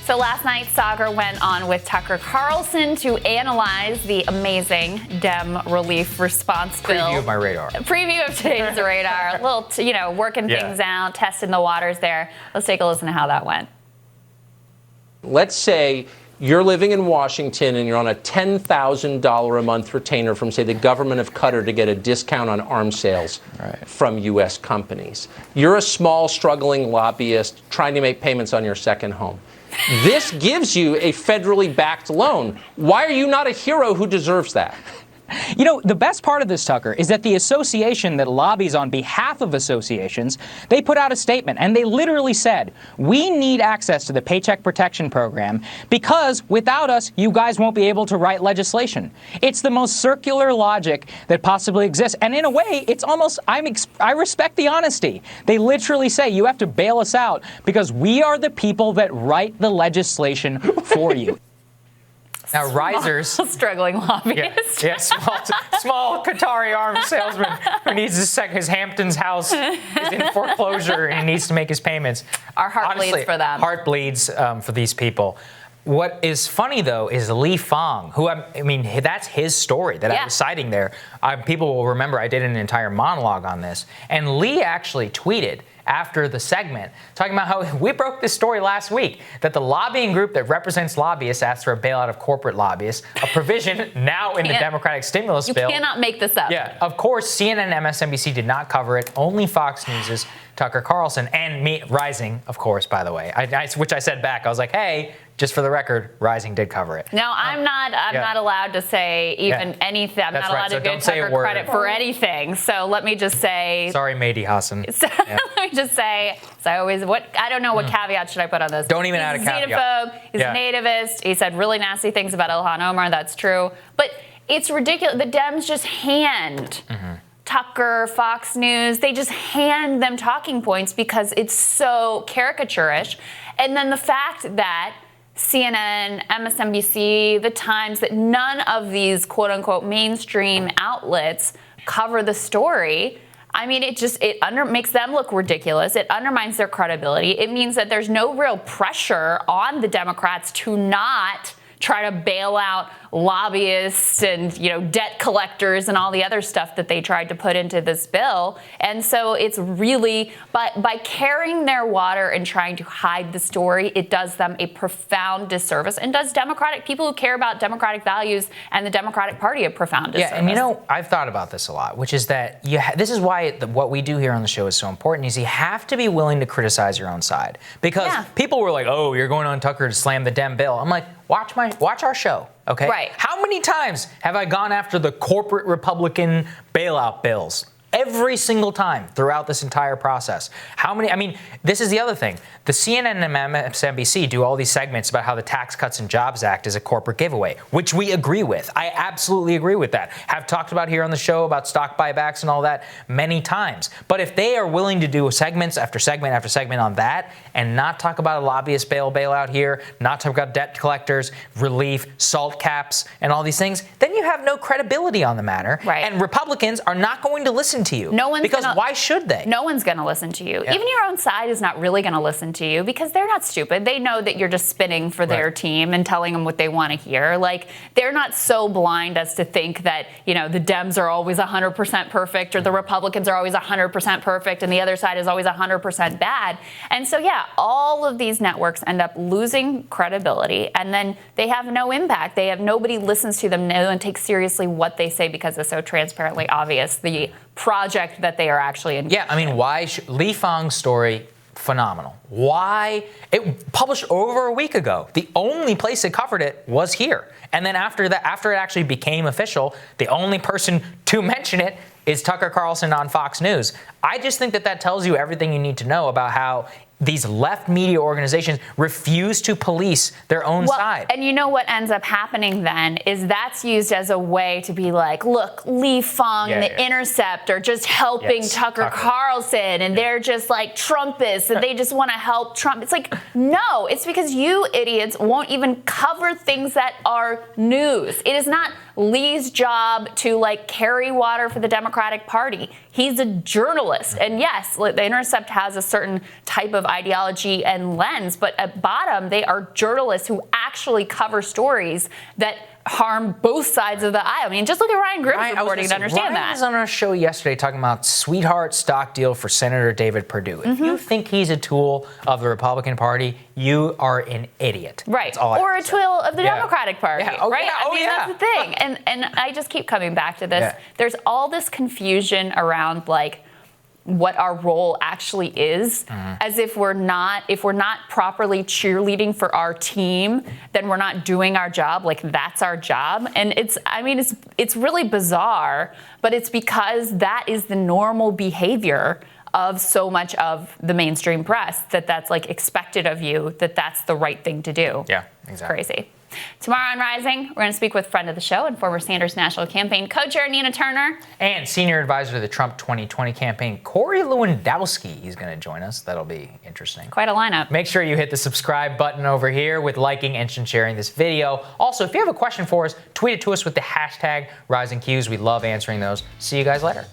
So last night, Saagar went on with Tucker Carlson to analyze the amazing Dem relief response bill. Preview of my radar. Preview of today's radar. A little, working things out, testing the waters there. Let's take a listen to how that went. Let's say you're living in Washington and you're on a $10,000 a month retainer from, say, the government of Qatar to get a discount on arms sales from U.S. companies. You're a small, struggling lobbyist trying to make payments on your second home. This gives you a federally backed loan. Why are you not a hero who deserves that? The best part of this, Tucker, is that the association that lobbies on behalf of associations, they put out a statement, and they literally said, we need access to the Paycheck Protection Program because without us, you guys won't be able to write legislation. It's the most circular logic that possibly exists. And in a way, it's almost, I respect the honesty. They literally say you have to bail us out because we are the people that write the legislation for you. Now, risers, struggling lobbyist. Yeah, small Qatari arms salesman who needs his Hamptons house is in foreclosure and he needs to make his payments. Our heart bleeds for them. Heart bleeds for these people. What is funny, though, is Fang, who, that's his story that I was citing there. People will remember I did an entire monologue on this. And Lee actually tweeted after the segment, talking about how we broke this story last week, that the lobbying group that represents lobbyists asked for a bailout of corporate lobbyists, a provision now in the Democratic stimulus bill. You cannot make this up. Yeah, of course, CNN and MSNBC did not cover it. Only Fox News' Tucker Carlson and me, Rising, of course, by the way, which I said back. I was like, hey, just for the record, Rising did cover it. No, I'm not allowed to say even anything. I'm not allowed to give Tucker credit for anything. So let me just say. Sorry, Mehdi Hassan. So let me just say, I don't know what caveat should I put on this. Don't even add a caveat. He's xenophobe, he's a nativist, he said really nasty things about Ilhan Omar, that's true. But it's ridiculous. The Dems just hand Tucker, Fox News, they just hand them talking points because it's so caricaturish. And then the fact that CNN, MSNBC, The Times, that none of these quote-unquote mainstream outlets cover the story. It makes them look ridiculous. It undermines their credibility. It means that there's no real pressure on the Democrats to not try to bail out lobbyists and, debt collectors and all the other stuff that they tried to put into this bill. And so it's really, by carrying their water and trying to hide the story, it does them a profound disservice and does people who care about democratic values and the Democratic Party a profound disservice. Yeah, and I've thought about this a lot, which is that this is why what we do here on the show is so important, is you have to be willing to criticize your own side. Because people were like, oh, you're going on Tucker to slam the Dem bill. I'm like, watch our show. Okay. Right. How many times have I gone after the corporate Republican bailout bills? Every single time throughout this entire process. This is the other thing. The CNN and MSNBC do all these segments about how the Tax Cuts and Jobs Act is a corporate giveaway, which we agree with. I absolutely agree with that. Have talked about here on the show about stock buybacks and all that many times. But if they are willing to do segments after segment after segment on that and not talk about a lobbyist bailout here, not talk about debt collectors, relief, SALT caps, and all these things, then you have no credibility on the matter. Right. And Republicans are not going to listen to you. Why should they? No one's going to listen to you. Yeah. Even your own side is not really going to listen to you because they're not stupid. They know that you're just spinning for their team and telling them what they want to hear. Like, they're not so blind as to think that, the Dems are always 100% perfect or the Republicans are always 100% perfect and the other side is always 100% bad. And so, all of these networks end up losing credibility and then they have no impact. Nobody listens to them. No one takes seriously what they say because it's so transparently obvious. The project that they are actually in. Yeah, why Lee Fang's story, phenomenal. Why? It published over a week ago. The only place it covered it was here. And then after it actually became official, the only person to mention it is Tucker Carlson on Fox News. I just think that tells you everything you need to know about how these left media organizations refuse to police their own side. And you know what ends up happening then is that's used as a way to be like, look, Lee Fang and the Intercept are just helping Tucker Carlson and they're just like Trumpists and they just want to help Trump. It's like, no, it's because you idiots won't even cover things that are news. It is not Lee's job to carry water for the Democratic Party. He's a journalist. And yes, the Intercept has a certain type of ideology and lens, but at bottom, they are journalists who actually cover stories that harm both sides of the aisle. I mean, just look at Ryan Grimm's reporting to understand Ryan that. was on our show yesterday talking about sweetheart stock deal for Senator David Perdue. If you think he's a tool of the Republican Party, you are an idiot. Right. That's all I Or have a to say. tool of the Democratic Party. Yeah. Oh, right? yeah. I Oh, mean, yeah. that's the thing. And I just keep coming back to this. Yeah. There's all this confusion around, like, what our role actually is, as if we're not properly cheerleading for our team, then we're not doing our job. Like, that's our job. And it's really bizarre, but it's because that is the normal behavior of so much of the mainstream press, that's like expected of you, that's the right thing to do. Yeah, exactly. It's crazy. Tomorrow on Rising, we're going to speak with friend of the show and former Sanders National Campaign co-chair Nina Turner. And senior advisor to the Trump 2020 campaign, Corey Lewandowski. He's going to join us. That'll be interesting. Quite a lineup. Make sure you hit the subscribe button over here with liking and sharing this video. Also, if you have a question for us, tweet it to us with the hashtag RisingQs. We love answering those. See you guys later.